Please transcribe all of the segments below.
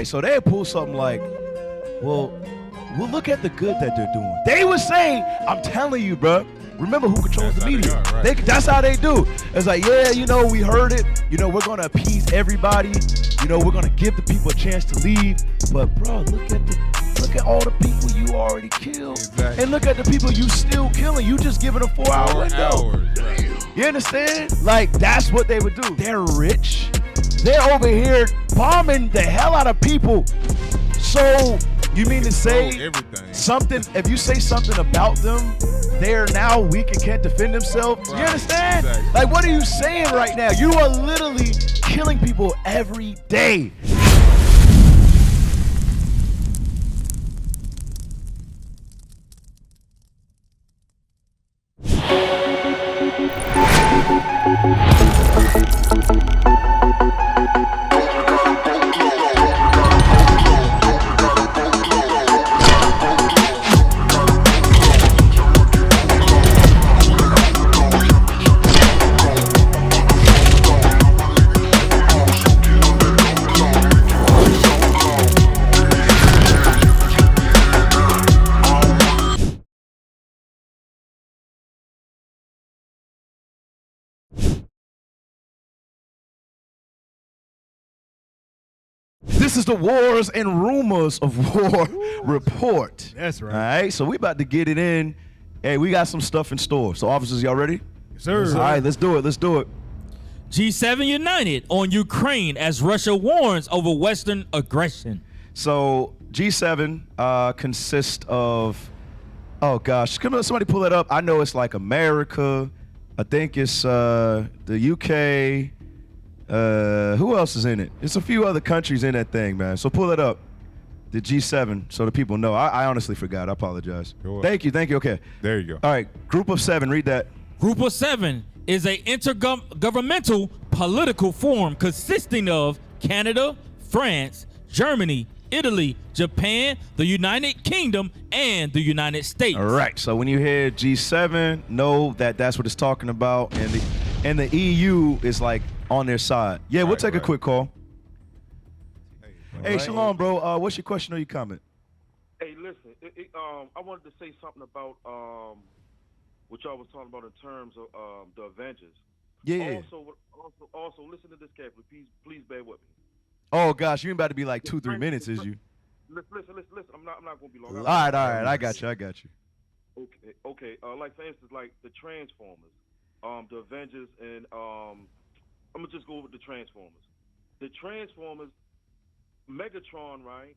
right, so they pull something like, well, look at the good that they're doing. They would say, I'm telling you, bro. Remember who controls the media. That's how they do. It's like, yeah, you know, we heard it. You know, we're gonna appease everybody. You know, we're gonna give the people a chance to leave. But bro, look at all the people you already killed. Exactly. And look at the people you still killing. You just giving a 4-hour window. Right. You understand? Like, that's what they would do. They're rich. They're over here bombing the hell out of people. So you mean to say something, if you say something about them, they're now weak and can't defend themselves? Right. You understand? Exactly. Like, what are you saying right now? You are literally killing people every day. This is the Wars and Rumors of War report. That's right. All right, so we about to get it in. Hey, we got some stuff in store. So officers, y'all ready? Yes, sir. All right, let's do it. Let's do it. G7 united on Ukraine as Russia warns over Western aggression. So G7 consists of, oh gosh, come somebody pull it up. I know it's like America. I think it's the UK. Who else is in it? It's a few other countries in that thing, man. So pull it up, the G7, so the people know. I honestly forgot. I apologize. Sure. Thank you. Okay. There you go. All right, Group of 7. Read that. Group of 7 is a intergovernmental political forum consisting of Canada, France, Germany, Italy, Japan, the United Kingdom, and the United States. All right. So when you hear G7, know that that's what it's talking about, and the EU is like on their side. Yeah, we'll take a quick call. Hey, Shalom, bro. What's your question or your comment? Hey, listen. I wanted to say something about what y'all was talking about in terms of the Avengers. Yeah. Also, listen to this carefully. Please bear with me. Oh gosh, you ain't about to be like 2-3 minutes, is you? Listen. I'm not going to be long. All right. I got you. Okay. Like for instance, like the Transformers, the Avengers, and I'm gonna just go with the Transformers. The Transformers, Megatron, right?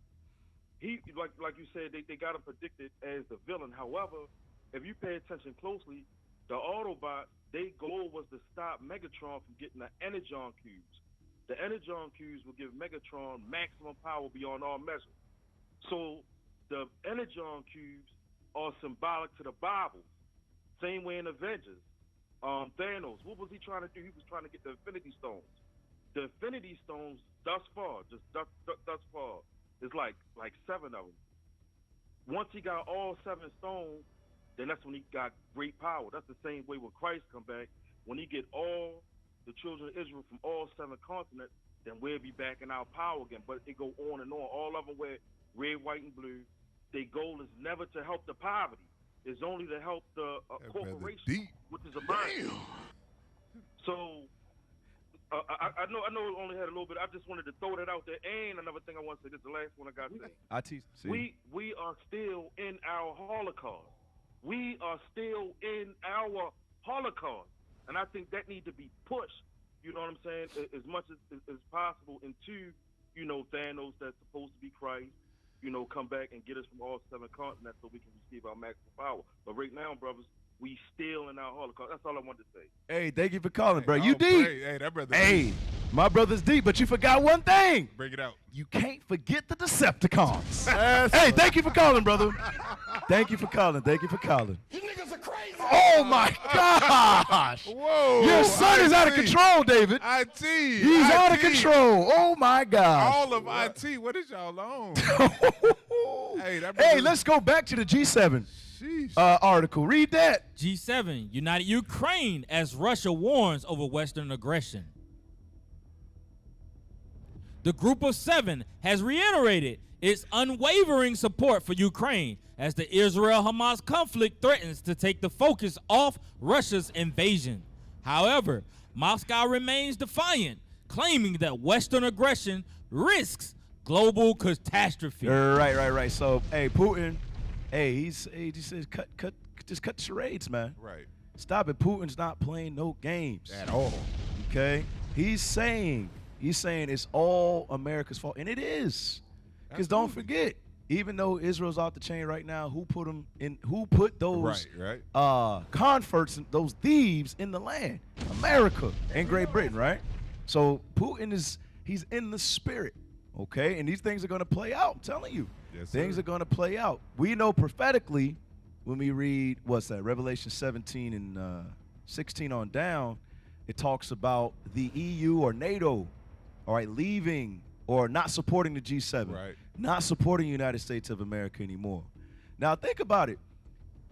He like you said, they got him predicted as the villain. However, if you pay attention closely, the Autobots, their goal was to stop Megatron from getting the Energon cubes. The Energon cubes will give Megatron maximum power beyond all measure. So the Energon cubes are symbolic to the Bible. Same way in Avengers. Thanos, what was he trying to do? He was trying to get the Infinity Stones. The Infinity Stones, thus far, is like 7 of them. Once he got all 7 stones, then that's when he got great power. That's the same way when Christ come back. When he get all the children of Israel from all 7 continents, then we'll be back in our power again. But it go on and on. All of them wear red, white, and blue. Their goal is never to help the poverty. It's only to help the corporation, which is a mind. So I know it only had a little bit. I just wanted to throw that out there. And another thing I want to say, this is the last one I got to say. We are still in our Holocaust. We are still in our Holocaust. And I think that needs to be pushed, you know what I'm saying, as much as possible into, you know, Thanos that's supposed to be Christ. You know, come back and get us from all 7 continents so we can receive our maximum power. But right now, brothers, we still in our Holocaust. That's all I wanted to say. Hey, thank you for calling, bro. You deep. Hey, that brother. Hey, my brother's deep, but you forgot one thing. Bring it out. You can't forget the Decepticons. Hey, thank you for calling, brother. Thank you for calling. You niggas are crazy. Oh, my gosh. Whoa. Your son is out of control, David. IT. He's out of control. Oh, my gosh. All of IT. What is y'all on? Hey, let's go back to the G7 article. Read that. G7 united Ukraine as Russia warns over Western aggression. The Group of Seven has reiterated its unwavering support for Ukraine as the Israel-Hamas conflict threatens to take the focus off Russia's invasion. However, Moscow remains defiant, claiming that Western aggression risks global catastrophe. Right. So, hey, Putin, he says just cut the charades, man. Right. Stop it. Putin's not playing no games At all. Okay, he's saying it's all America's fault, and it is. Because don't forget, even though Israel's off the chain right now, who put them in? Who put those converts, those thieves in the land? America and Great Britain, right? So Putin he's in the spirit, okay? And these things are going to play out. I'm telling you, things are going to play out. We know prophetically when we read Revelation 17 and 16 on down. It talks about the EU or NATO, all right, leaving or not supporting the G7, not supporting the United States of America anymore. Now think about it.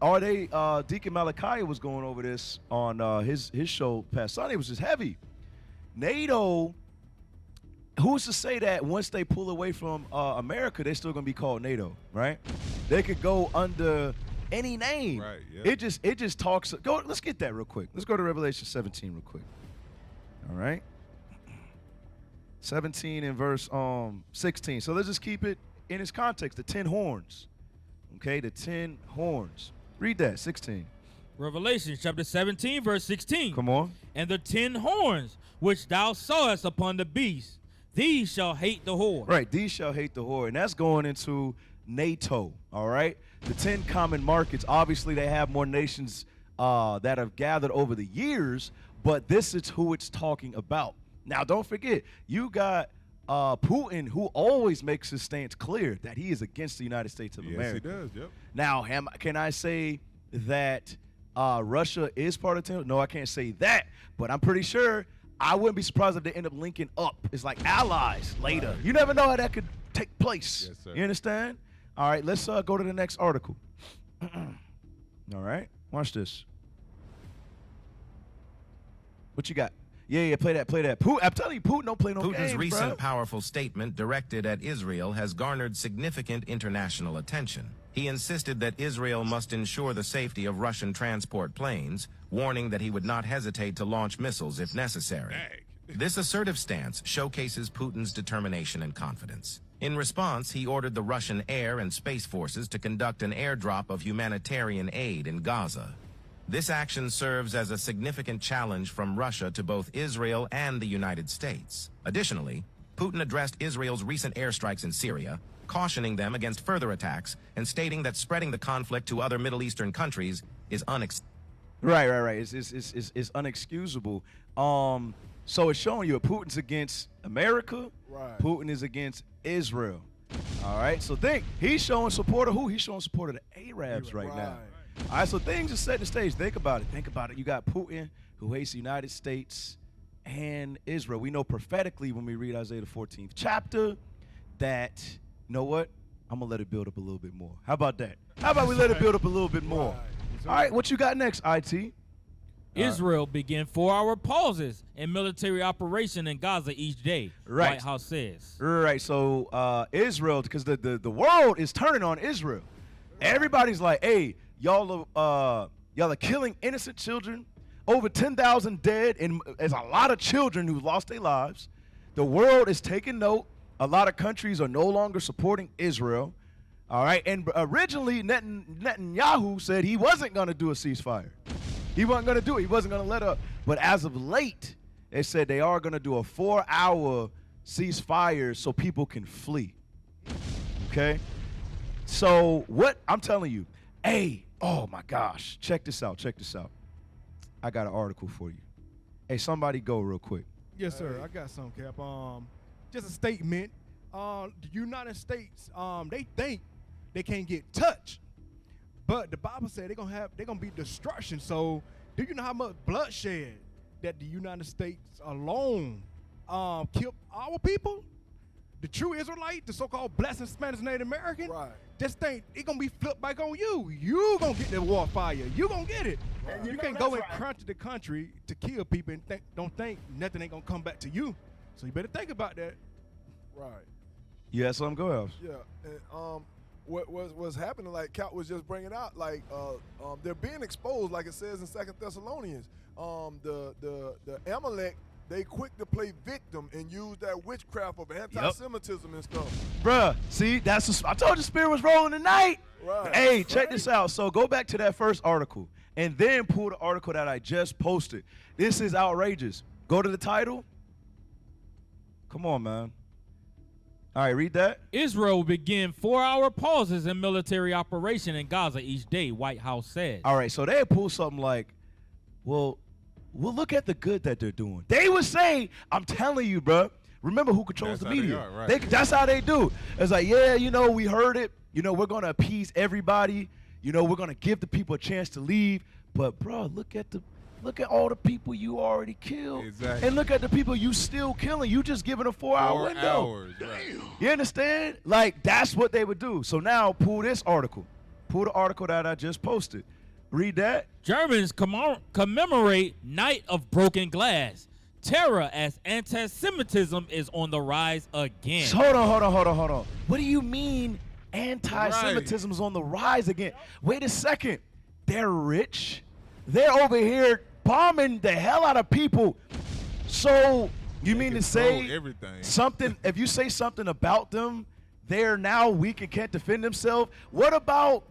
Are they? Deacon Malachi was going over this on his show past Sunday, which is heavy. NATO. Who's to say that once they pull away from America, they're still going to be called NATO, right? They could go under any name. Right, yeah. It just talks. Let's get that real quick. Let's go to Revelation 17 real quick. All right. 17 and verse 16. So let's just keep it in its context. The 10 horns. Okay, the 10 horns. Read that, 16. Revelation chapter 17, verse 16. Come on. And the 10 horns which thou sawest upon the beast, these shall hate the whore. Right, these shall hate the whore. And that's going into NATO, all right? The 10 common markets, obviously they have more nations that have gathered over the years, but this is who it's talking about. Now, don't forget, you got Putin, who always makes his stance clear that he is against the United States of America. Yes, he does, yep. Now, can I say that Russia is part of NATO? No, I can't say that, but I'm pretty sure I wouldn't be surprised if they end up linking up. It's like allies later. Right. You never know how that could take place. Yes, sir. You understand? All right, let's go to the next article. All right, watch this. What you got? Yeah, play that. I'm telling you, Putin don't play no games, Putin's recent bruh. powerful statement directed at Israel has garnered significant international attention. He insisted that Israel must ensure the safety of Russian transport planes, warning that he would not hesitate to launch missiles if necessary. This assertive stance showcases Putin's determination and confidence. In response, he ordered the Russian air and space forces to conduct an airdrop of humanitarian aid in Gaza. This action serves as a significant challenge from Russia to both Israel and the United States. Additionally, Putin addressed Israel's recent airstrikes in Syria, cautioning them against further attacks and stating that spreading the conflict to other Middle Eastern countries is unacceptable. Right. It's unexcusable. So it's showing you Putin's against America. Right. Putin is against Israel. All right. So he's showing support of who? He's showing support of the Arabs right now. All right. So things are setting the stage. Think about it. You got Putin, who hates the United States and Israel. We know prophetically when we read Isaiah the 14th chapter that, you know what? I'm gonna let it build up a little bit more. How about that? How about we let it build up a little bit more? All right. What you got next, IT? Israel began 4-hour pauses in military operation in Gaza each day, Right. White House says. Right. So Israel, because the world is turning on Israel. Everybody's like, hey, y'all are killing innocent children. Over 10,000 dead, and there's a lot of children who lost their lives. The world is taking note. A lot of countries are no longer supporting Israel. All right. And originally, Netanyahu said he wasn't going to do a ceasefire. He wasn't going to do it. He wasn't going to let up. But as of late, they said they are going to do a 4-hour ceasefire so people can flee. Okay? So what I'm telling you, hey, oh my gosh, check this out. I got an article for you. Hey, somebody go real quick. Yes, sir. I got some, Cap. Just a statement. The United States, they think they can't get touched. But the Bible said they're gonna be destruction. So do you know how much bloodshed that the United States alone killed our people? The true Israelite, the so-called blessed Spanish Native American, Right. just think it gonna be flipped back on you. You gonna get the war fire. You gonna get it. Right. You can't go and crunch the country to kill people and don't think nothing ain't gonna come back to you. So you better think about that. Right. You had something? Go ahead. Yeah. And what's happening? Like Cal was just bringing out, like they're being exposed, like it says in 2 Thessalonians. The Amalek, they quick to play victim and use that witchcraft of anti-Semitism and stuff. Bruh, see, I told you Spirit was rolling tonight. Right. Hey, check this out. So go back to that first article and then pull the article that I just posted. This is outrageous. Go to the title. Come on, man. All right, read that. Israel will begin 4-hour pauses in military operation in Gaza each day, White House said. All right, so they pull something like, well, we'll look at the good that they're doing. They would say, I'm telling you, bro. Remember who controls the media. Right. That's how they do. It's like, yeah, we heard it. We're going to appease everybody. We're going to give the people a chance to leave. But, bro, look at all the people you already killed. Exactly. And look at the people you still killing. You just giving a 4-hour window. 4 hours, right. You understand? Like, that's what they would do. So now pull this article. Pull the article that I just posted. Read that. Germans commemorate Night of Broken Glass. Terror as anti-Semitism is on the rise again. Hold on. What do you mean anti-Semitism is on the rise again? Wait a second. They're rich. They're over here bombing the hell out of people. So you mean to say everything. Something, if you say something about them, they're now weak and can't defend themselves? What about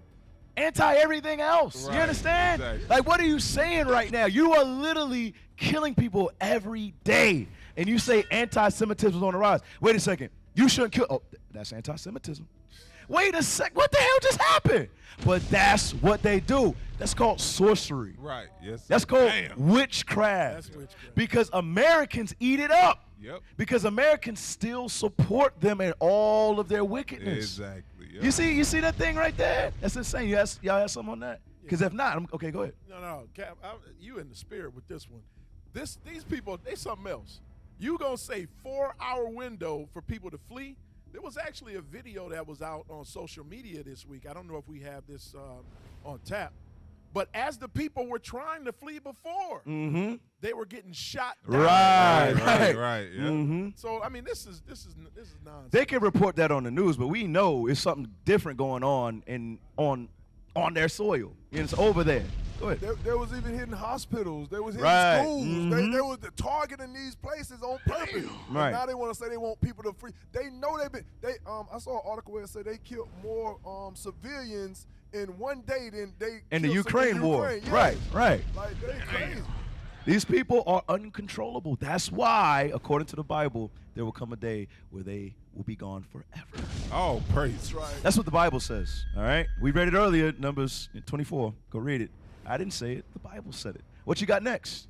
anti-everything else? Right, You understand? exactly. Like, what are you saying right now? You are literally killing people every day, and you say anti-Semitism is on the rise. Wait a second. You shouldn't kill. Oh, that's anti-Semitism. Wait a sec. What the hell just happened? But that's what they do. That's called sorcery. Right. Yes. That's called Damn. witchcraft. That's witchcraft. Because Americans eat it up. Yep. Because Americans still support them in all of their wickedness. Exactly. Yep. You see that thing right there? That's insane. Y'all have something on that? Because if not, okay, go ahead. No, Cap, you in the spirit with this one. These people, they something else. You gonna say 4-hour window for people to flee? There was actually a video that was out on social media this week. I don't know if we have this on tap. But as the people were trying to flee before, they were getting shot down. Right. Yeah. Mm-hmm. So I mean, this is nonsense. They can report that on the news, but we know it's something different going on on their soil. It's over there. Go ahead. There was even hitting hospitals. There was hitting Right. schools. Mhm. They was targeting these places on purpose. Right. And now they want to say they want people to free. They know they've been. I saw an article where it said they killed more civilians in one day than they In the killed Ukraine war. Yes. Right. Like they crazy. These people are uncontrollable. That's why, according to the Bible, there will come a day where they will be gone forever. Oh, praise. That's right. That's what the Bible says. All right? We read it earlier, Numbers 24. Go read it. I didn't say it. The Bible said it. What you got next?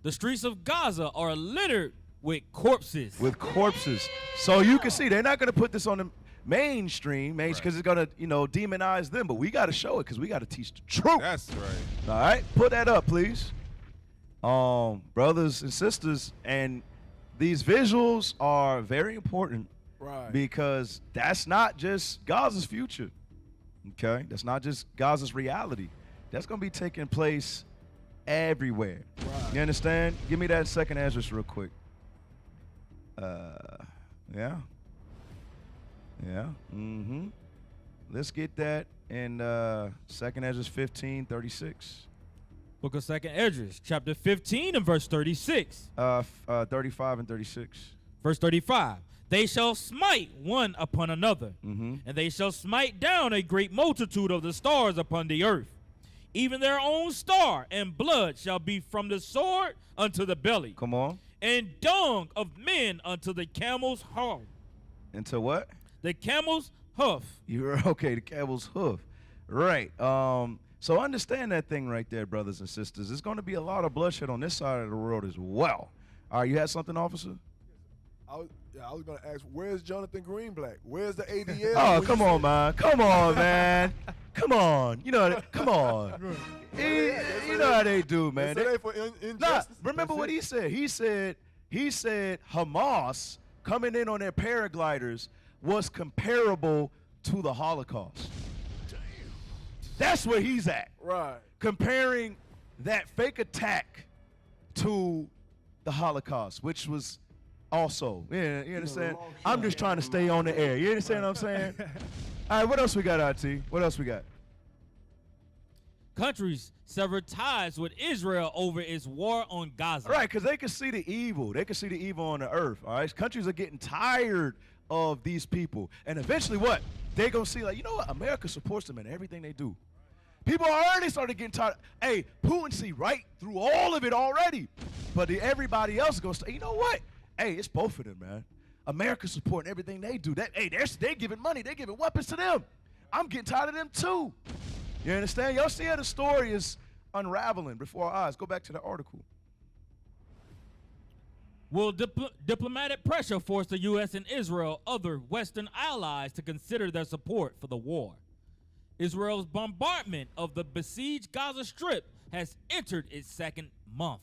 The streets of Gaza are littered with corpses. With corpses. So you can see they're not going to put this on the mainstream because it's going to, demonize them. But we got to show it because we got to teach the truth. That's right. All right? Put that up, please. Brothers and sisters, and these visuals are very important. Right. Because that's not just Gaza's future. Okay? That's not just Gaza's reality. That's going to be taking place everywhere. Right. You understand? Give me that second address real quick. Yeah. Mm-hmm. Let's get that in second address 1536. Book of Second Esdras, chapter 15 and verse 36. 35 and 36. Verse 35. They shall smite one upon another, Mm-hmm. and they shall smite down a great multitude of the stars upon the earth. Even their own star and blood shall be from the sword unto the belly, Come on. and dung of men unto the camel's hoof. Into what? The camel's hoof. You're okay, the camel's hoof. Right. So understand that thing right there, brothers and sisters. There's going to be a lot of bloodshed on this side of the world as well. All right, you had something, officer? I was gonna ask, where's Jonathan Greenblatt? Where's the ADL? Oh, come on, man. Come on, man. Come on. Come on. You know how they do, man. They say they for Nah, injustice. remember what he said. He said Hamas coming in on their paragliders was comparable to the Holocaust. That's where he's at. Right. Comparing that fake attack to the Holocaust, which was also. Yeah, you understand? I'm just trying to stay on the air. You understand what I'm saying? All right, what else we got, RT? What else we got? Countries severed ties with Israel over its war on Gaza. Right, because they can see the evil. They can see the evil on the earth, all right? Countries are getting tired of these people. And eventually what? They're going to see, like, you know what? America supports them in everything they do. People already started getting tired. Hey, Putin see right through all of it already. But everybody else is going to say, you know what? Hey, it's both of them, man. America supporting everything they do. They're giving money. They're giving weapons to them. I'm getting tired of them too. You understand? Y'all see how the story is unraveling before our eyes. Go back to the article. Will diplomatic pressure force the U.S. and Israel, other Western allies, to consider their support for the war? Israel's bombardment of the besieged Gaza Strip has entered its second month.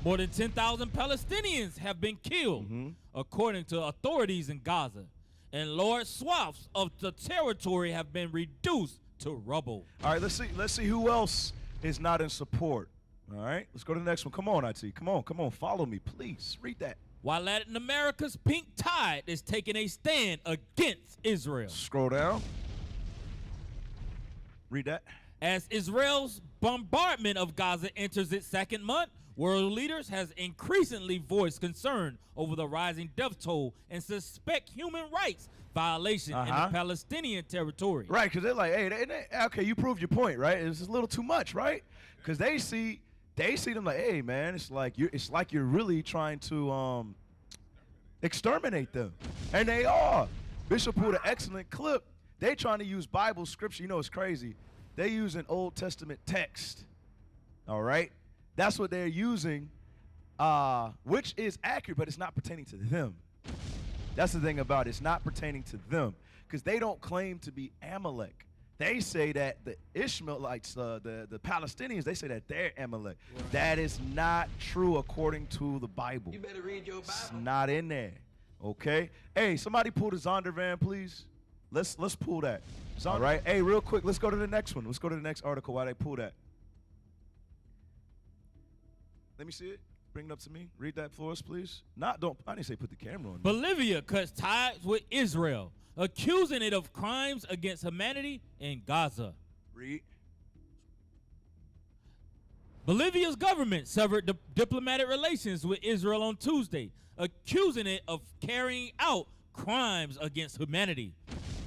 More than 10,000 Palestinians have been killed, according to authorities in Gaza, and large swaths of the territory have been reduced to rubble. All right, let's see who else is not in support. All right, let's go to the next one. Come on, IT. Come on, follow me, please. Read that. While Latin America's pink tide is taking a stand against Israel. Scroll down. Read that. As Israel's bombardment of Gaza enters its second month, world leaders has increasingly voiced concern over the rising death toll and suspect human rights violation in the Palestinian territory. Right, because they're like, hey, okay, you proved your point, right? It's a little too much, right? Because they see them like, hey, man, it's like you're really trying to exterminate them, and they are. Bishop pulled an excellent clip. They trying to use Bible scripture. You know, it's crazy. They use an Old Testament text. All right, that's what they're using, which is accurate, but it's not pertaining to them. That's the thing about it. It's not pertaining to them because they don't claim to be Amalek. They say that the Ishmaelites, the Palestinians, they say that they're Amalek. Right. That is not true according to the Bible. You better read your Bible. It's not in there. Okay? Hey, somebody pull the Zondervan, please. Let's pull that. All right? Hey, real quick, let's go to the next one. Let's go to the next article while they pull that. Let me see it. Bring it up to me. Read that for us, please. I didn't say put the camera on. Bolivia cuts ties with Israel, accusing it of crimes against humanity in Gaza. Read. Bolivia's government severed diplomatic relations with Israel on Tuesday, accusing it of carrying out crimes against humanity.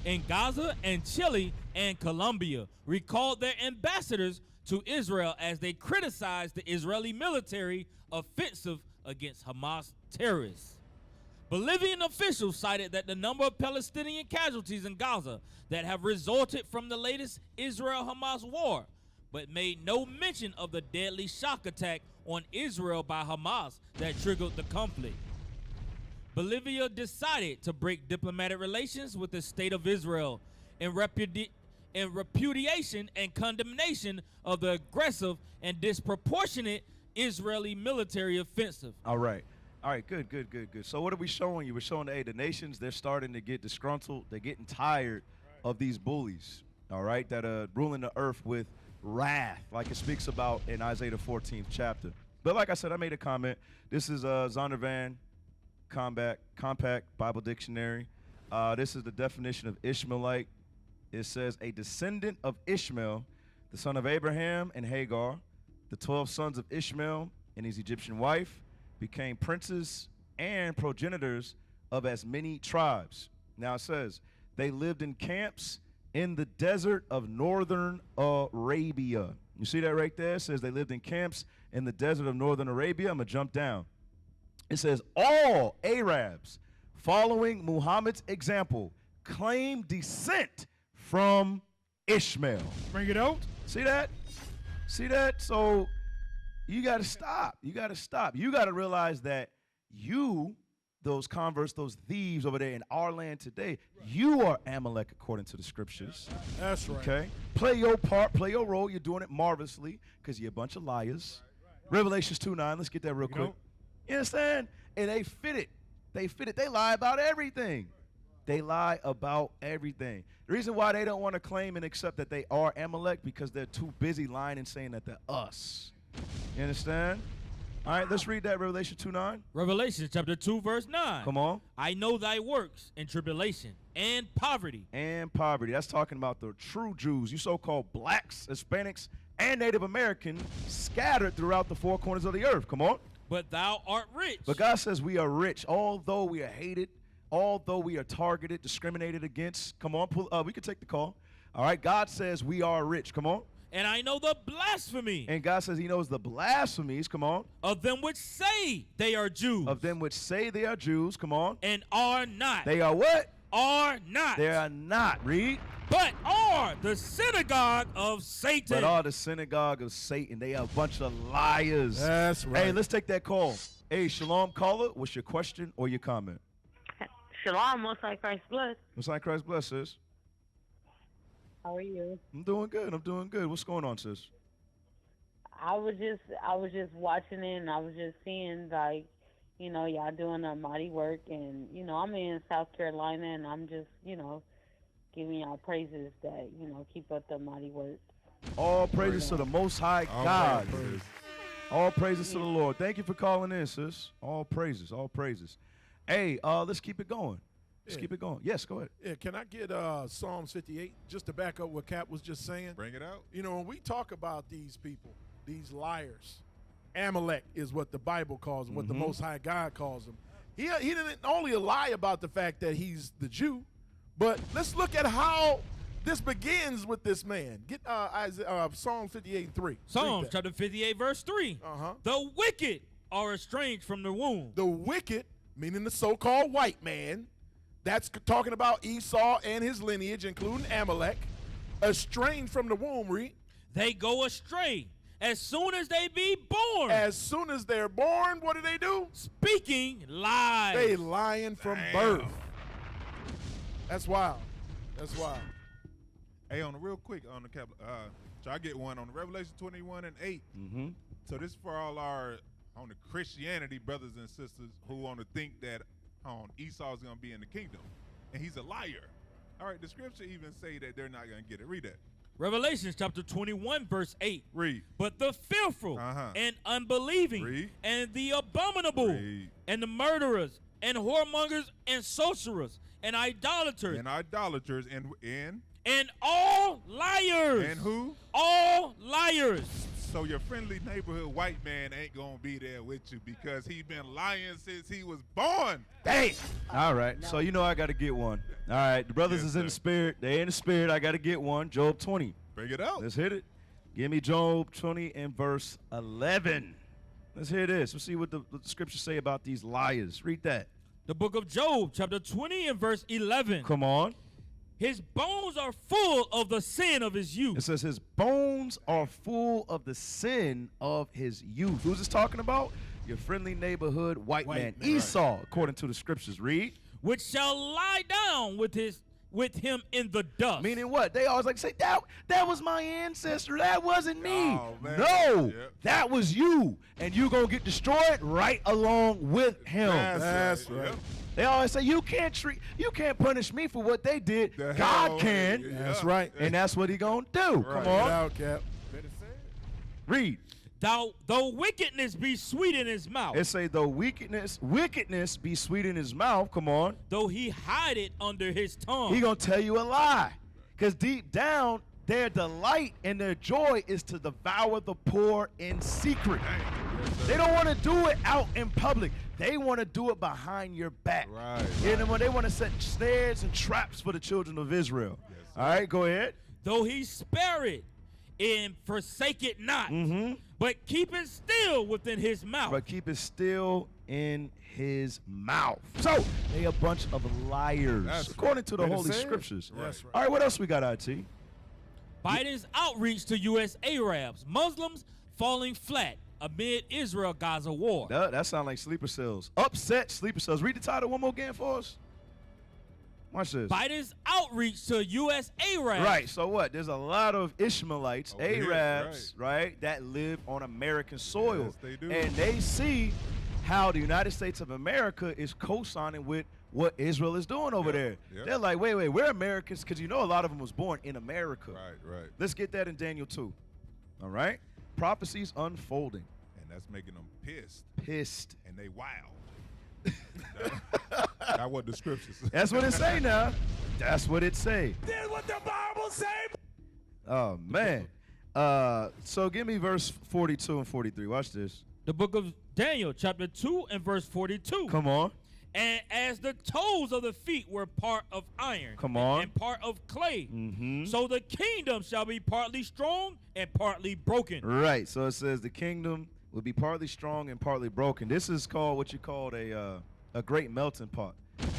In Gaza and Chile and Colombia recalled their ambassadors to Israel as they criticized the Israeli military offensive against Hamas terrorists. Bolivian officials cited that the number of Palestinian casualties in Gaza that have resulted from the latest Israel-Hamas war, but made no mention of the deadly shock attack on Israel by Hamas that triggered the conflict. Bolivia decided to break diplomatic relations with the state of Israel in repudiation and condemnation of the aggressive and disproportionate Israeli military offensive. All right, good. So what are we showing you? We're showing, hey, the nations, they're starting to get disgruntled. They're getting tired of these bullies, all right, that are ruling the earth with wrath, like it speaks about in Isaiah the 14th chapter. But like I said, I made a comment. This is Zondervan Compact Bible Dictionary. This is the definition of Ishmaelite. It says, a descendant of Ishmael, the son of Abraham and Hagar, the 12 sons of Ishmael and his Egyptian wife, became princes and progenitors of as many tribes. Now it says, they lived in camps in the desert of northern Arabia. You see that right there? It says they lived in camps in the desert of northern Arabia. I'm going to jump down. It says, all Arabs following Muhammad's example claim descent from Ishmael. Bring it out. See that? See that? So you got to stop. You got to realize that you, those converts, those thieves over there in our land today, you are Amalek according to the scriptures. That's right. Okay? Play your part, play your role. You're doing it marvelously because you're a bunch of liars. Revelations 2:9. Let's get that real quick. You understand? And they fit it. They lie about everything. They lie about everything. The reason why they don't want to claim and accept that they are Amalek because they're too busy lying and saying that they're us. You understand? All right, let's read that, Revelation 2:9. Revelation chapter 2, verse 9. Come on. I know thy works and tribulation and poverty. And poverty. That's talking about the true Jews, you so-called blacks, Hispanics, and Native Americans scattered throughout the four corners of the earth. Come on. But thou art rich. But God says we are rich, although we are hated, although we are targeted, discriminated against. Come on, we can take the call. All right, God says we are rich. Come on. And I know the blasphemy And God says he knows the blasphemies. Come on. of them which say they are Jews. Of them which say they are Jews. Come on. And are not. They are what? Are not. They are not. Read. But are the synagogue of Satan. But are the synagogue of Satan. They are a bunch of liars. That's right. Hey, let's take that call. Hey, Shalom caller, what's your question or your comment? Shalom, most high Christ bless. What's like Christ bless, sis? How are you? I'm doing good. I'm doing good. What's going on, sis? I was just watching it, and I was just seeing, like, you know, y'all doing a mighty work, and, you know, I'm in South Carolina, and I'm just, you know, giving y'all praises that, you know, keep up the mighty work. All praises to the Most High God. praises. All praises to the Lord. Thank you for calling in, sis. All praises. All praises. Hey, let's keep it going. Let's keep it going. Yes, go ahead. Yeah, can I get Psalms 58 just to back up what Cap was just saying? Bring it out. You know, when we talk about these people, these liars, Amalek is what the Bible calls them, what the Most High God calls them. He didn't only lie about the fact that he's the Jew, but let's look at how this begins with this man. Get Psalm 58:3. Psalms chapter 58, verse 3. The wicked are estranged from the womb. The wicked, meaning the so-called white man, that's talking about Esau and his lineage, including Amalek, estranged from the womb, read. They go astray as soon as they be born. As soon as they're born, what do? Speaking lies. They lying from birth. That's wild. That's wild. Hey, on the real quick, on the cap, so I get one on Revelation 21:8. So this is for all our on the Christianity brothers and sisters who want to think that Esau's going to be in the kingdom, and he's a liar. All right, the scripture even say that they're not going to get it. Read that. Revelation chapter 21, verse 8. Read. But the fearful and unbelieving and the abominable and the murderers and whoremongers and sorcerers and idolaters and all liars. And who? All liars. So your friendly neighborhood white man ain't gonna be there with you because he been lying since he was born. Dang. All right. So you know I got to get one. All right. The brothers is in the spirit. They in the spirit. I got to get one. Job 20. Bring it out. Let's hit it. Give me Job 20 and verse 11. Let's hear this. Let's see what the scriptures say about these liars. Read that. The book of Job, chapter 20 and verse 11. Come on. His bones are full of the sin of his youth. It says his bones are full of the sin of his youth. Who's this talking about? Your friendly neighborhood white man, Esau, according to the scriptures. Read. Which shall lie down with him in the dust. Meaning what? They always like to say, that was my ancestor. That wasn't me. Oh, man. No, Yep. that was you. And you going to get destroyed right along with him. That's right. Yep. They always say, you can't punish me for what they did. The God hell, can. yeah. That's right. And that's what he going to do. Right. Come on. Out, Cap. Read. Though wickedness be sweet in his mouth. It say, though wickedness be sweet in his mouth. Come on. Though he hide it under his tongue. He going to tell you a lie. Because deep down, their delight and their joy is to devour the poor in secret. They don't want to do it out in public. They want to do it behind your back. Right. You know, they want to set snares and traps for the children of Israel. All right, go ahead. Though he spare it and forsake it not, but keep it still within his mouth. But keep it still in his mouth. So they a bunch of liars, That's according to the Better Holy say it. Scriptures. That's right. All right, what else we got, IT? Biden's outreach to U.S. Arabs, Muslims falling flat amid Israel-Gaza war. That sound like sleeper cells. Upset sleeper cells. Read the title one more again for us. Watch this. Biden's outreach to U.S. Arabs. Right, so what? There's a lot of Ishmaelites, Over here, Arabs, right, that live on American soil. Yes, they do. And they see how the United States of America is co-signing with what Israel is doing over there. Yep. They're like, wait, we're Americans, because you know a lot of them was born in America. Right. Let's get that in Daniel 2. All right? Prophecies unfolding. And That's making them pissed, Pissed. and they wild. That's what the scriptures say. That's what it say now. That's what it say. Did what the Bible say. Oh, man. So give me verse 42 and 43. Watch this. The book of Daniel, chapter 2 and verse 42. Come on. And as the toes of the feet were part of iron, Come on. and part of clay, Mm-hmm. so the kingdom shall be partly strong and partly broken. Right. So it says the kingdom will be partly strong and partly broken. This is called what you called a great melting pot.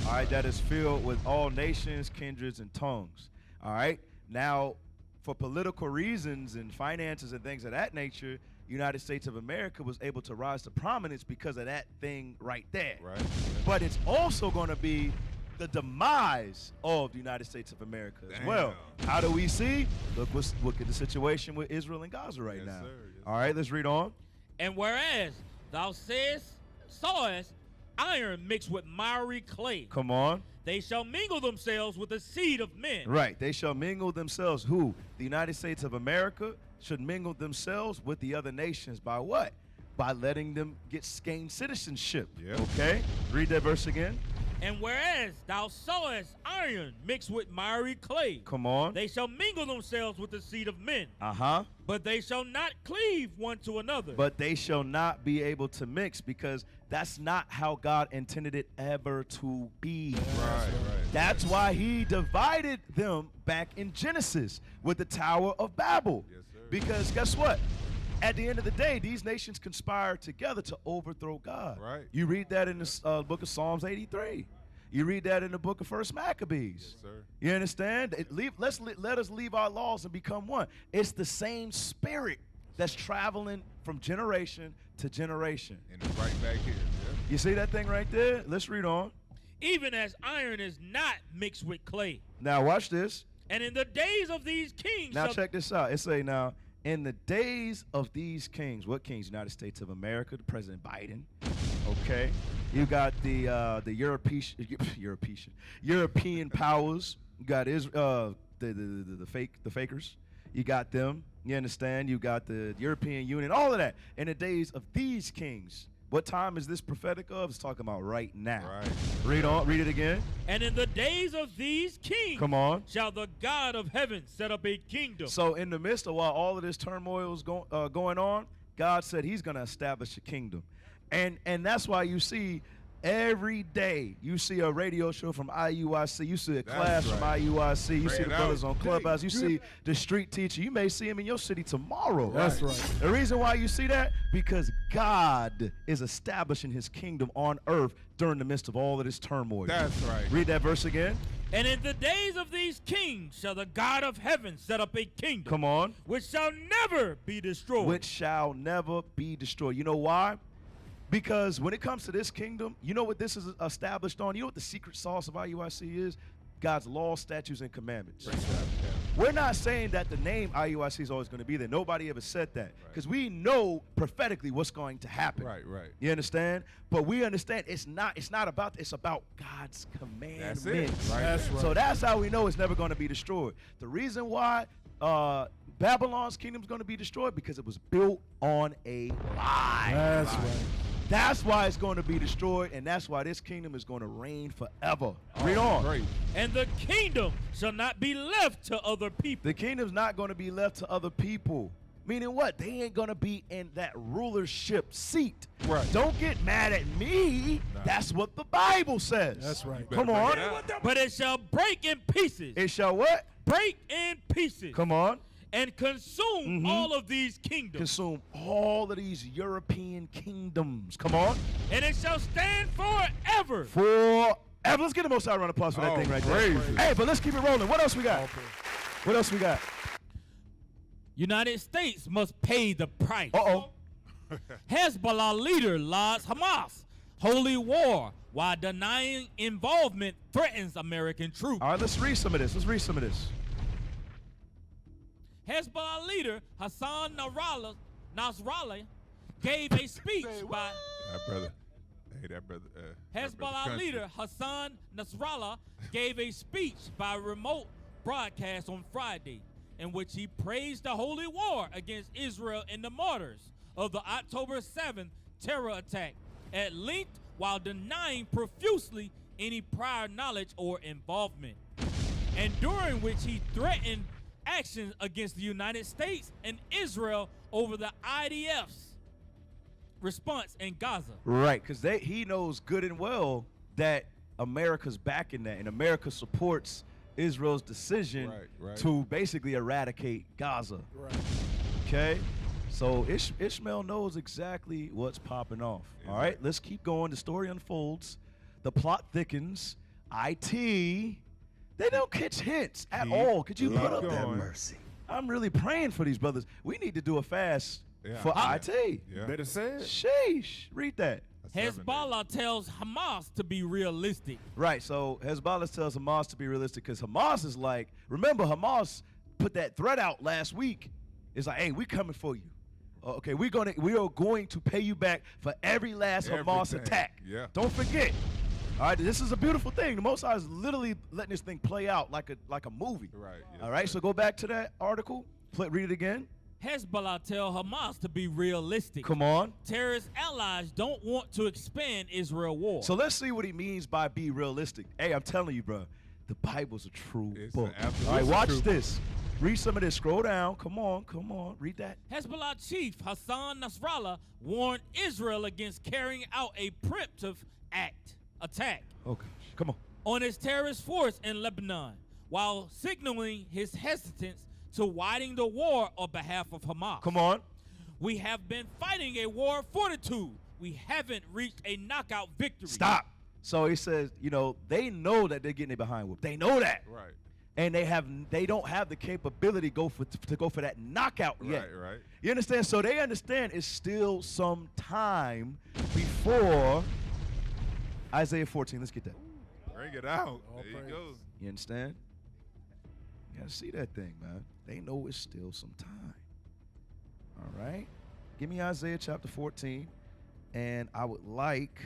All right. That is filled with all nations, kindreds, and tongues. All right. Now, for political reasons and finances and things of that nature, United States of America was able to rise to prominence because of that thing right there. Right. But it's also going to be the demise of the United States of America as Damn. well. How do we see? Look at the situation with Israel and Gaza right Yes, now. sir. Yes, All right, let's read on. And whereas thou sawest iron mixed with miry clay, Come on. they shall mingle themselves with the seed of men. Right. They shall mingle themselves. Who? The United States of America should mingle themselves with the other nations by what? By letting them gain citizenship. Yep. Okay? Read that verse again. And whereas thou sawest iron mixed with miry clay, Come on. they shall mingle themselves with the seed of men, Uh-huh. but they shall not cleave one to another. But they shall not be able to mix, because that's not how God intended it ever to be. Right. That's why he divided them back in Genesis with the Tower of Babel. Yes, sir. Because guess what? At the end of the day, these nations conspire together to overthrow God. Right. You read that in the book of Psalms 83. You read that in the book of First Maccabees. Yes, sir. You understand? Let us leave our laws and become one. It's the same spirit that's traveling from generation to generation. And it's right back here. Yeah. You see that thing right there? Let's read on. Even as iron is not mixed with clay. Now watch this. And in the days of these kings Now shall check this out. It say now, in the days of these kings, what kings? United States of America, the President Biden. Okay. You got the European powers. You got Israel, the fakers. You got them. You understand? You got the European Union, all of that. In the days of these kings. What time is this prophetic of? It's talking about right now. Right. Read on. Read it again. And in the days of these kings Come on. shall the God of heaven set up a kingdom. So in the midst of while all of this turmoil is going on, God said he's going to establish a kingdom. And that's why you see every day you see a radio show from IUIC, you see a class from IUIC, you see the brothers on Clubhouse, you see the street teacher. You may see him in your city tomorrow. That's right. The reason why you see that, because God is establishing his kingdom on earth during the midst of all of this turmoil. That's right. Read that verse again. And in the days of these kings shall the God of heaven set up a kingdom. Come on. Which shall never be destroyed. Which shall never be destroyed. You know why? Because when it comes to this kingdom, you know what this is established on? You know what the secret sauce of IUIC is? God's laws, statutes, and commandments. We're not saying that the name IUIC is always going to be there. Nobody ever said that. Because we know prophetically what's going to happen. Right. You understand? But we understand it's not about, it's about God's commandments. That's it. Right. That's right. So that's how we know it's never going to be destroyed. The reason why Babylon's kingdom is going to be destroyed, because it was built on a lie. That's right. That's why it's going to be destroyed, and that's why this kingdom is going to reign forever. Read on. Great. And the kingdom shall not be left to other people. The kingdom's not going to be left to other people. Meaning what? They ain't going to be in that rulership seat. Right. Don't get mad at me. Nah. That's what the Bible says. That's right. Come Better on. bring it out. But it shall break in pieces. It shall what? Break in pieces. Come on. And consume all of these kingdoms. Consume all of these European kingdoms. Come on. And it shall stand forever. Forever. Let's get the most round of applause for that Oh, thing right crazy. there. Hey, but let's keep it rolling. What else we got? What else we got? United States must pay the price. Uh-oh. Hezbollah leader launches Hamas holy war while denying involvement threatens American troops. All right, let's read some of this. Hezbollah leader Hassan Nasrallah gave a speech by That brother. Hezbollah leader Hassan Nasrallah gave a speech by remote broadcast on Friday in which he praised the holy war against Israel and the martyrs of the October 7th terror attack, at length while denying profusely any prior knowledge or involvement, and during which he threatened actions against the United States and Israel over the IDF's response in Gaza. Right, because he knows good and well that America's backing that, and America supports Israel's decision to basically eradicate Gaza. Right. Okay, so Ishmael knows exactly what's popping off. All right, let's keep going. The story unfolds. The plot thickens. They don't catch hints at all. Could you put up that mercy? I'm really praying for these brothers. We need to do a fast for IT. Yeah. Better said. Sheesh. Read that. Hezbollah tells Hamas to be realistic. Right, so Hezbollah tells Hamas to be realistic because Hamas is like, remember Hamas put that threat out last week. It's like, hey, we coming for you. Okay, we are going to pay you back for every last Hamas attack. Yeah. Don't forget. All right, this is a beautiful thing. The Most High is literally letting this thing play out like a movie. Right. Yes, all right, so go back to that article. Read it again. Hezbollah tell Hamas to be realistic. Come on. Terrorist allies don't want to expand Israel war. So let's see what he means by be realistic. Hey, I'm telling you, bro, the Bible's a true book. All right, watch this. Read some of this. Scroll down. Come on. Read that. Hezbollah chief Hassan Nasrallah warned Israel against carrying out a preemptive attack Okay, come on its terrorist force in Lebanon, while signaling his hesitance to widen the war on behalf of Hamas. Come on. We have been fighting a war of fortitude. We haven't reached a knockout victory. Stop. So he says, they know that they're getting it behind whoop. They know that. Right. And they don't have the capability to go for that knockout yet. Right. You understand? So they understand it's still some time before Isaiah 14. Let's get that. Bring it out. There you go. You understand? You gotta see that thing, man. They know it's still some time. All right. Give me Isaiah chapter 14. And I would like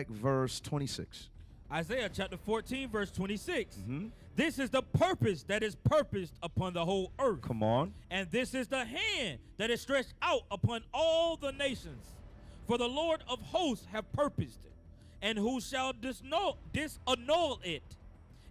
verse 26. Isaiah chapter 14, verse 26. This is the purpose that is purposed upon the whole earth. Come on. And this is the hand that is stretched out upon all the nations. For the Lord of hosts have purposed it, and who shall disannul it?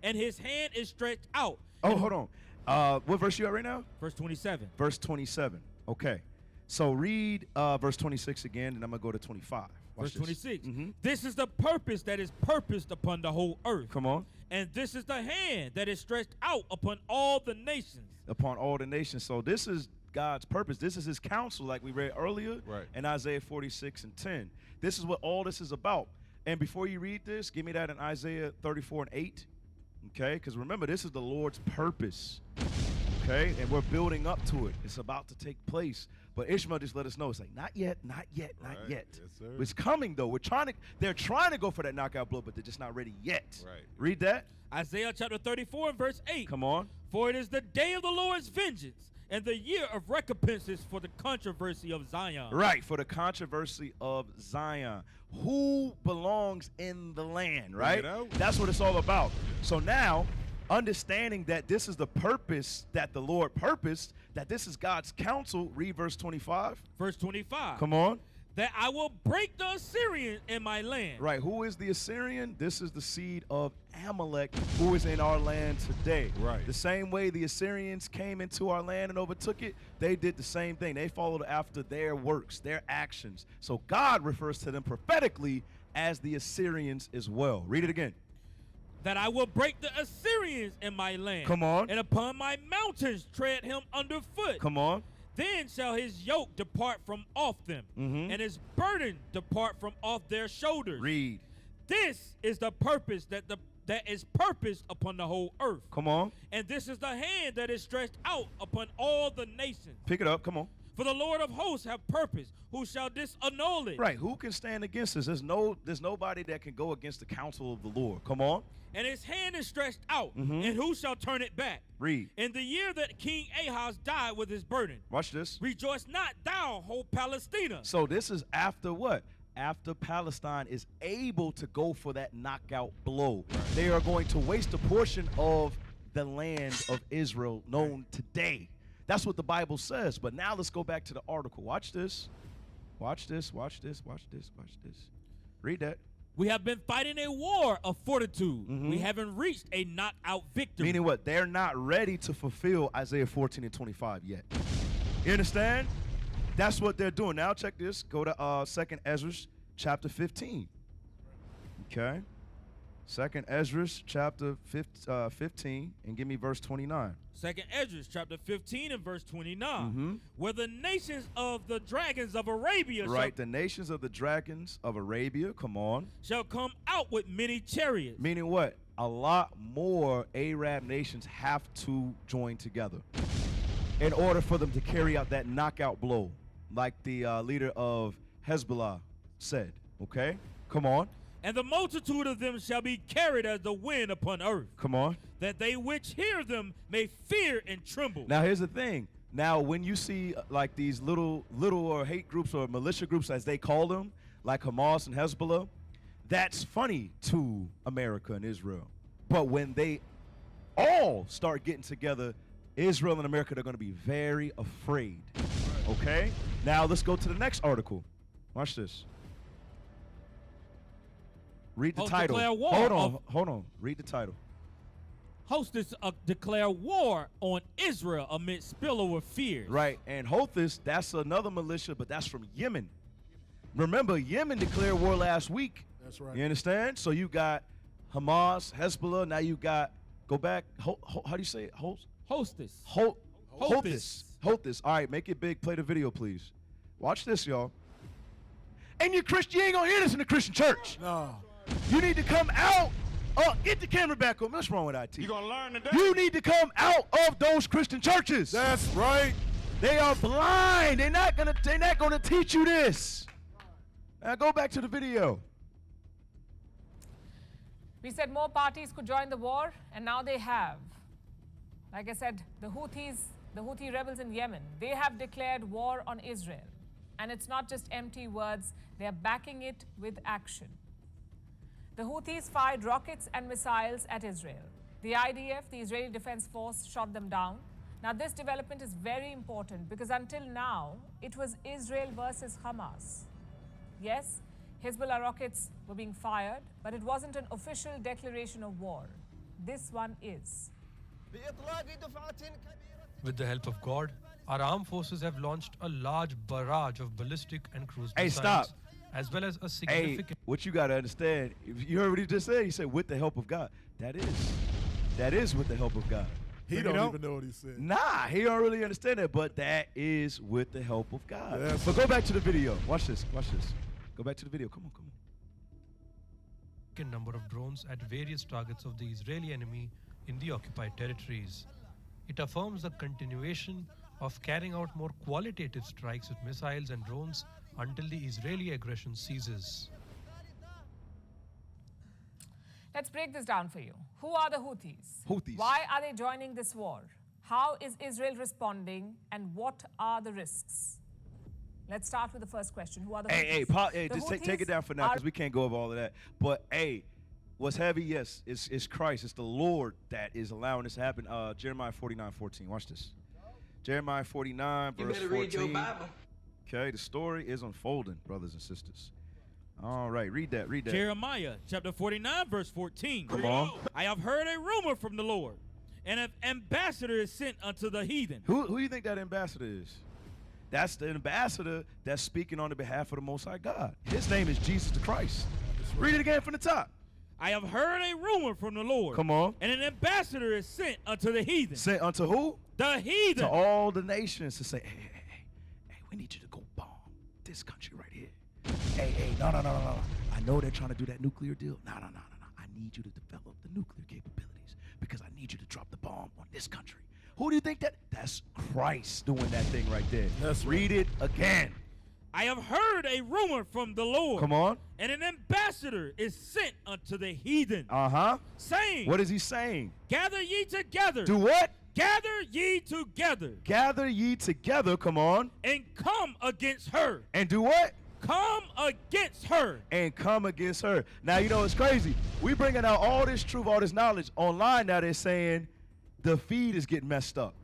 And his hand is stretched out. Oh, hold on. What verse you at right now? Verse 27. Verse 27. Okay. So read verse 26 again, and I'm going to go to 25. Watch Verse 26. This. This is the purpose that is purposed upon the whole earth. Come on. And this is the hand that is stretched out upon all the nations. Upon all the nations. So this is God's purpose. This is his counsel, like we read earlier in Isaiah 46 and 10. This is what all this is about. And before you read this, give me that in Isaiah 34 and 8. Okay? Because remember, this is the Lord's purpose. Okay? And we're building up to it. It's about to take place. But Ishmael just let us know. It's like, not yet, not yet, not yet. Yes, sir. It's coming, though. They're trying to go for that knockout blow, but they're just not ready yet. Right. Read that. Isaiah chapter 34 and verse 8. Come on. For it is the day of the Lord's vengeance, and the year of recompenses for the controversy of Zion. Right, for the controversy of Zion. Who belongs in the land, right? That's what it's all about. So now, understanding that this is the purpose that the Lord purposed, that this is God's counsel, read verse 25. Verse 25. Come on. That I will break the Assyrian in my land. Right, who is the Assyrian? This is the seed of Amalek, who is in our land today. Right. The same way the Assyrians came into our land and overtook it, they did the same thing. They followed after their works, their actions. So God refers to them prophetically as the Assyrians as well. Read it again. That I will break the Assyrians in my land. Come on. And upon my mountains tread him underfoot. Come on. Then shall his yoke depart from off them, and his burden depart from off their shoulders. Read. This is the purpose that is purposed upon the whole earth. Come on. And this is the hand that is stretched out upon all the nations. Pick it up. Come on. For the Lord of hosts have purpose. Who shall disannul it? Right. Who can stand against us? There's nobody that can go against the counsel of the Lord. Come on. And his hand is stretched out, and who shall turn it back? Read. In the year that King Ahaz died with his burden. Watch this. Rejoice not thou, whole Palestina. So this is after what? After Palestine is able to go for that knockout blow. They are going to waste a portion of the land of Israel known today. That's what the Bible says. But now let's go back to the article. Watch this. Watch this. Watch this. Watch this. Watch this. Read that. We have been fighting a war of fortitude. We haven't reached a knockout victory. Meaning what? They're not ready to fulfill Isaiah 14 and 25 yet. You understand? That's what they're doing. Now check this. Go to 2nd Ezra chapter 15. Okay. 2nd Ezra chapter 15 and give me verse 29. 2nd Ezra chapter 15 and verse 29. Where the nations of the dragons of Arabia the nations of the dragons of Arabia, come on, shall come out with many chariots. Meaning what? A lot more Arab nations have to join together in order for them to carry out that knockout blow, like the leader of Hezbollah said. Okay? Come on. And the multitude of them shall be carried as the wind upon earth. Come on. That they which hear them may fear and tremble. Now here's the thing. Now when you see like these little or hate groups or militia groups as they call them, like Hamas and Hezbollah, that's funny to America and Israel. But when they all start getting together, Israel and America, they're going to be very afraid. Okay? Now let's go to the next article. Watch this. Read the title. Hold on. Read the title. Houthis declare war on Israel amid spillover fears. Right, and Houthis, that's another militia, but that's from Yemen. Remember, Yemen declared war last week. That's right. You understand? So you got Hamas, Hezbollah. Now you got, go back, how do you say it? Houthis. Houthis. All right, make it big. Play the video, please. Watch this, y'all. And you ain't gonna hear this in the Christian church. No. You need to come out. Oh, get the camera back on. What's wrong with IT? You gonna learn today? You need to come out of those Christian churches. That's right. They are blind. They're not gonna teach you this. Now go back to the video. We said more parties could join the war, and now they have. Like I said, the Houthi rebels in Yemen, they have declared war on Israel. And it's not just empty words, they're backing it with action. The Houthis fired rockets and missiles at Israel. The IDF, the Israeli Defense Force, shot them down. Now this development is very important because until now, it was Israel versus Hamas. Yes, Hezbollah rockets were being fired, but it wasn't an official declaration of war. This one is. With the help of God, our armed forces have launched a large barrage of ballistic and cruise missiles. Stop. As well as a significant... Hey, what you got to understand, you heard what he just said? He said, with the help of God. That is with the help of God. He don't even know what he said. Nah, he don't really understand that, but that is with the help of God. Yes. But go back to the video. Watch this. Go back to the video. Come on. Number of drones at various targets of the Israeli enemy in the occupied territories. It affirms the continuation of carrying out more qualitative strikes with missiles and drones until the Israeli aggression ceases. Let's break this down for you. Who are the Houthis? Houthis. Why are they joining this war? How is Israel responding? And what are the risks? Let's start with the first question. Who are the Houthis? Hey, just take it down for now because we can't go over all of that. But, hey, what's heavy, yes, it's Christ. It's the Lord that is allowing this to happen. Jeremiah 49:14. Watch this. Jeremiah 49, verse 14. You better read your Bible. Okay, the story is unfolding, brothers and sisters. All right, read that. Jeremiah chapter 49, verse 14. Come on. I have heard a rumor from the Lord, and an ambassador is sent unto the heathen. Who do you think that ambassador is? That's the ambassador that's speaking on the behalf of the Most High God. His name is Jesus the Christ. Read it again from the top. I have heard a rumor from the Lord. Come on. And an ambassador is sent unto the heathen. Sent unto who? The heathen. To all the nations to say, hey, we need you to go bomb this country right here. Hey, no. I know they're trying to do that nuclear deal. No. I need you to develop the nuclear capabilities because I need you to drop the bomb on this country. Who do you think that? That's Christ doing that thing right there. Read it again. I have heard a rumor from the Lord. Come on. And an ambassador is sent unto the heathen. Saying. What is he saying? Gather ye together. Do what? Gather ye together. Gather ye together, come on. And come against her. And do what? Come against her. And come against her. Now, you know, it's crazy. We bringing out all this truth, all this knowledge online now. They're saying the feed is getting messed up.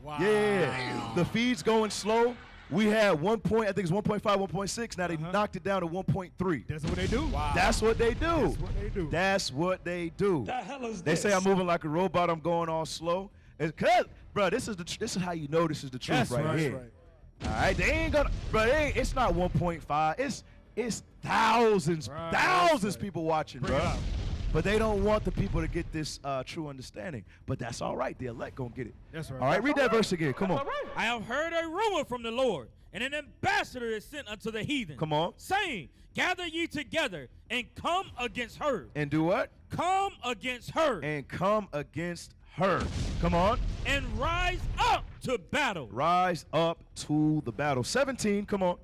Wow. Yeah. The feed's going slow. We had 1 point, I think it's 1.5, 1.6. Now they knocked it down to 1.3. That's what they do. Wow. That's what they do. That's what they do. That's what they do. The hell is They this? say I'm moving like a robot. I'm going all slow. It's 'cause, bro, this is how you know this is the truth That's right right. here. Right. All right, they ain't gonna, bro. It's not 1.5. It's thousands, Right, thousands that's right. people watching, Bring it bro. out. But they don't want the people to get this true understanding. But that's all right. The elect gonna get it. That's right. All right, read that verse again. Come on. I have heard a rumor from the Lord, and an ambassador is sent unto the heathen. Come on. Saying, gather ye together and come against her. And do what? Come against her. And come against her. Come on. And rise up to battle. Rise up to the battle. 17. Come on.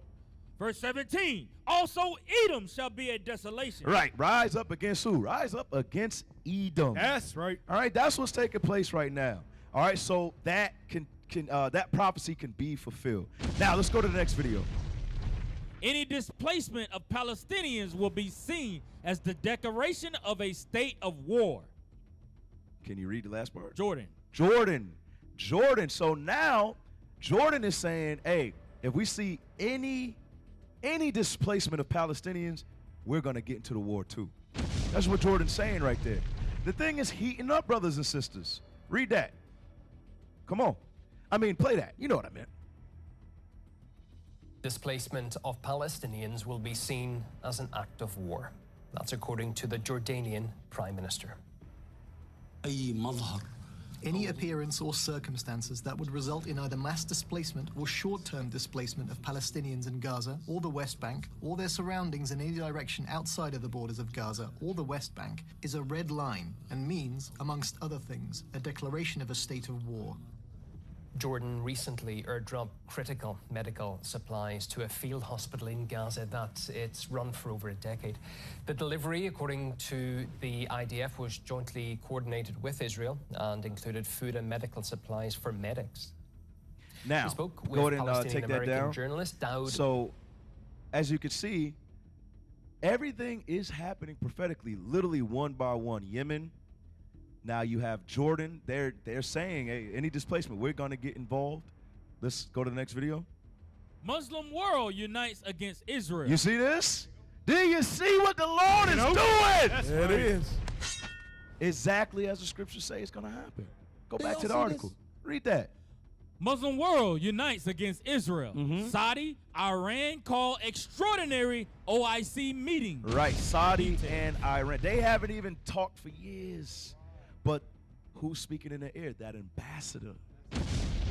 Verse 17. Also Edom shall be a desolation. Right. Rise up against who? Rise up against Edom. That's right. All right. That's what's taking place right now. All right. So that that prophecy can be fulfilled. Now let's go to the next video. Any displacement of Palestinians will be seen as the declaration of a state of war. Can you read the last part? Jordan. So now Jordan is saying, hey, if we see any displacement of Palestinians, we're going to get into the war too. That's what Jordan's saying right there. The thing is heating up, brothers and sisters. Read that. Come on. I mean, play that. You know what I meant. Displacement of Palestinians will be seen as an act of war. That's according to the Jordanian Prime Minister. Any appearance or circumstances that would result in either mass displacement or short-term displacement of Palestinians in Gaza or the West Bank or their surroundings in any direction outside of the borders of Gaza or the West Bank is a red line and means, amongst other things, a declaration of a state of war. Jordan recently airdropped critical medical supplies to a field hospital in Gaza that it's run for over a decade. The delivery, according to the IDF, was jointly coordinated with Israel and included food and medical supplies for medics. Now, We spoke with go ahead and Palestinian take that American down. journalist Dowd. So, as you can see, everything is happening prophetically, literally one by one. Yemen. Now you have Jordan. They're saying, hey, any displacement, we're going to get involved. Let's go to the next video. Muslim world unites against Israel. You see this? Do you see what the Lord is doing? There it is. Exactly as the scriptures say it's going to happen. Go back to the article. Read that. Muslim world unites against Israel. Saudi, Iran call extraordinary OIC meeting. Right, Saudi and Iran. They haven't even talked for years. But who's speaking in the air? That ambassador.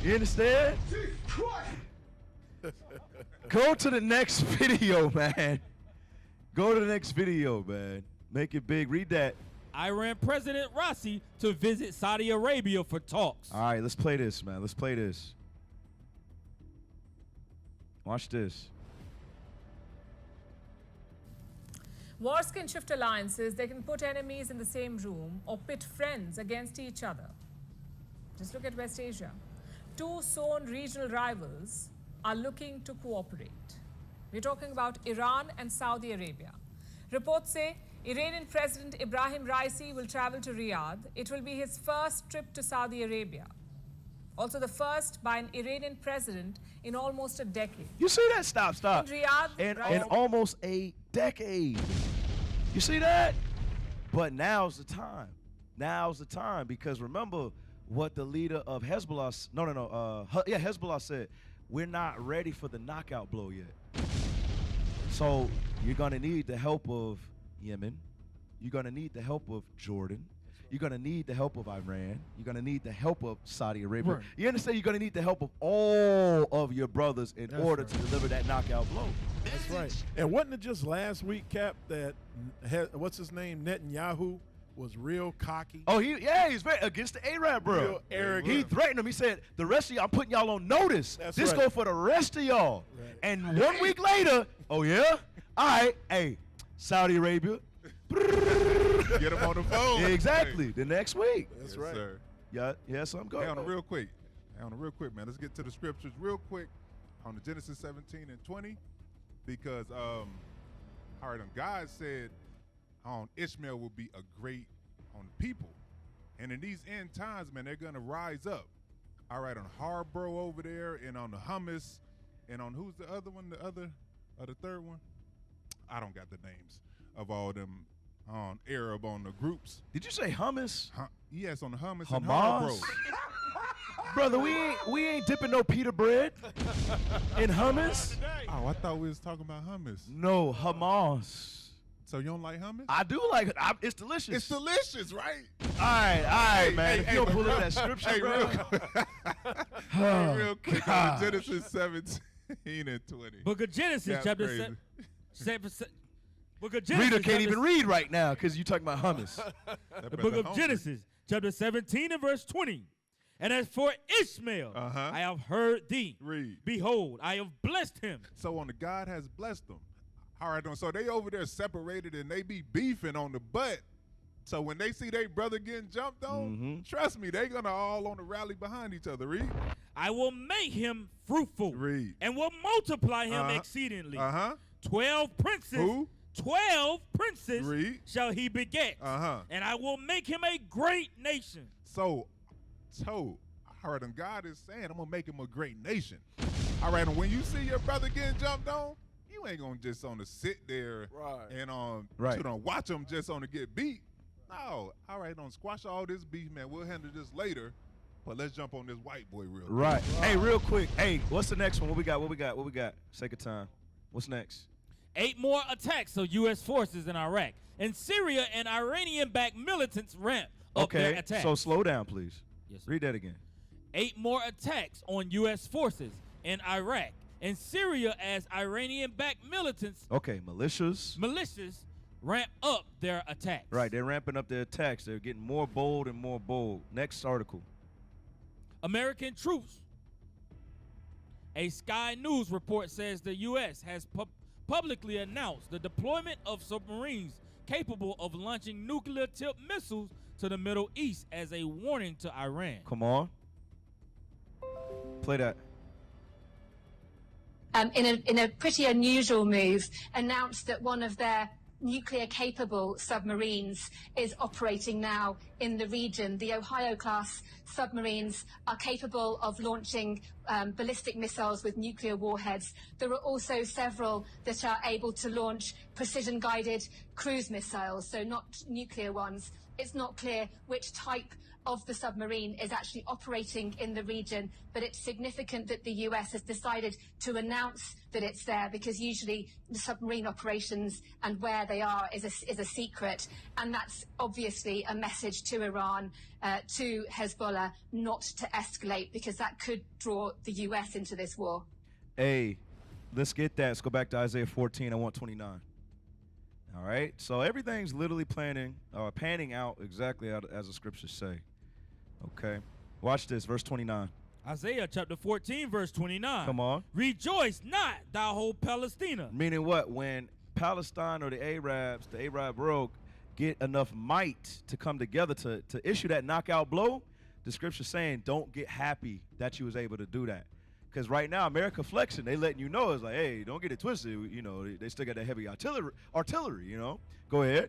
You understand? Go to the next video, man. Go to the next video, man. Make it big. Read that. Iran President Raisi to visit Saudi Arabia for talks. All right, let's play this, man. Let's play this. Watch this. Wars can shift alliances, they can put enemies in the same room or pit friends against each other. Just look at West Asia. Two sown regional rivals are looking to cooperate. We're talking about Iran and Saudi Arabia. Reports say Iranian President Ibrahim Raisi will travel to Riyadh. It will be his first trip to Saudi Arabia. Also the first by an Iranian president in almost a decade. You see that? Stop. In Riyadh, In almost a decade. You see that? But now's the time. Now's the time, because remember what the leader of Hezbollah, Hezbollah said, we're not ready for the knockout blow yet. So you're gonna need the help of Yemen. You're gonna need the help of Jordan. You're gonna need the help of Iran. You're gonna need the help of Saudi Arabia. Right. You understand? You're gonna need the help of all of your brothers in That's order right. to deliver that knockout blow. That's right. And wasn't it just last week, Cap, that what's his name, Netanyahu, was real cocky? Oh, he's very against the Arab, bro. Real arrogant. He threatened him. He said, "The rest of y'all, I'm putting y'all on notice. That's this right. go for the rest of y'all." Right. And 1 week later, oh yeah, all right, hey, Saudi Arabia. Get him on the phone. Yeah, exactly. The next week. That's Yes, right. sir. Yeah, so I'm going. Hey, on a real quick, man. Let's get to the scriptures real quick on the Genesis 17 and 20, because all right, God said Ishmael will be a great people, and in these end times, man, they're gonna rise up All right, on Harborough over there, and on the hummus, and on who's the other one? The third one? I don't got the names of all them Arab on the groups. Did you say hummus? Yes, on the hummus Hamas? and Harborough. Brother, we ain't dipping no pita bread in hummus. Oh, I thought we was talking about hummus. No, Hamas. So you don't like hummus? I do like it. It's delicious. It's delicious, right? All right, man. If you don't pull up that Hey, scripture, bro. real quick on Genesis 17 and 20. Book of Genesis, That's chapter crazy. 7. Book of Genesis. Reader can't even read right now because you talking about hummus. The book of Genesis, chapter 17 and verse 20. And as for Ishmael, I have heard thee. Read. Behold, I have blessed him. So on the God has blessed them. All right, so they over there separated and they be beefing on the butt. So when they see their brother getting jumped on, trust me, they gonna all on the rally behind each other. Read. I will make him fruitful. Read. And will multiply him exceedingly. 12 princes. Who? 12 princes Read. shall he beget. And I will make him a great nation. So I heard him. God is saying, I'm gonna make him a great nation. All right, and when you see your brother getting jumped on, you ain't gonna just on to sit there and you don't watch him just on to get beat. No, all right, don't squash all this beef, man. We'll handle this later. But let's jump on this white boy real quick. Right. Hey, real quick. Hey, what's the next one? What we got? Sake of time. What's next? 8 more attacks of U.S. forces in Iraq. And Syria and Iranian-backed militants ramp up their attacks. So slow down, please. Yes, sir. Read that again. 8 more attacks on U.S. forces in Iraq and Syria as Iranian-backed militants. Okay, militias ramp up their attacks. Right, they're ramping up their attacks. They're getting more bold and more bold. Next article. American troops. A Sky News report says the U.S. has publicly announced the deployment of submarines capable of launching nuclear-tipped missiles to the Middle East as a warning to Iran. Come on. Play that. In a pretty unusual move, announced that one of their nuclear-capable submarines is operating now in the region. The Ohio-class submarines are capable of launching ballistic missiles with nuclear warheads. There are also several that are able to launch precision-guided cruise missiles, so not nuclear ones. It's not clear which type of the submarine is actually operating in the region, but it's significant that the US has decided to announce that it's there, because usually the submarine operations and where they are is a secret, and that's obviously a message to Iran, to Hezbollah, not to escalate, because that could draw the US into this war. Hey, let's get that. Let's go back to Isaiah 14. I want 29. All right, so everything's literally panning out exactly as the scriptures say. Okay, watch this, verse 29. Isaiah chapter 14, verse 29. Come on. Rejoice not, thou whole Palestina. Meaning what? When Palestine or the Arab rogue, get enough might to come together to issue that knockout blow, the scripture's saying, don't get happy that you was able to do that. Because right now, America flexing, they letting you know, it's like, hey, don't get it twisted. You know, they still got that heavy artillery, you know. Go ahead.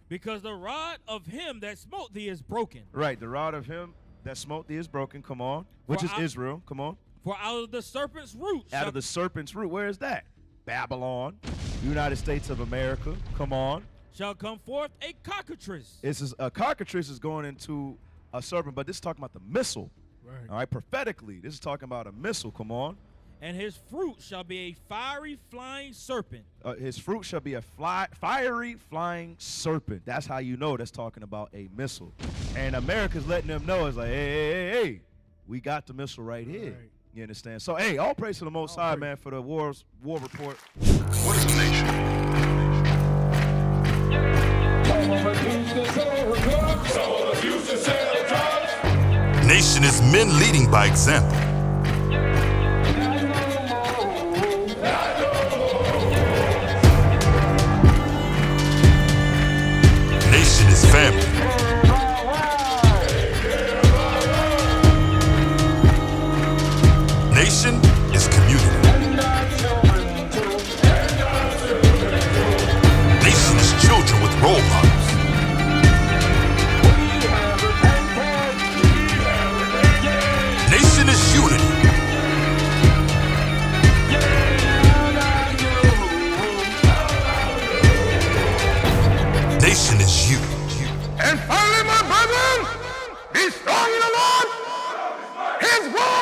Because the rod of him that smote thee is broken. Right, the rod of him that smote thee is broken, come on. Which is Israel, come on. For out of the serpent's root. Out of the serpent's root, where is that? Babylon, United States of America, come on. Shall come forth a cockatrice. A cockatrice is going into a serpent, but this is talking about the missile. Right. All right, prophetically, this is talking about a missile, come on. And his fruit shall be a fiery flying serpent. His fruit shall be a fiery flying serpent. That's how you know that's talking about a missile. And America's letting them know, it's like, hey, we got the missile right here. Right. You understand? So, hey, all praise to the Most High, man, for the war report. What is a nation? Nation is men leading by example. Nation is family. Nation is community. Nation is children with role models. Nation Be strong in the Lord. His word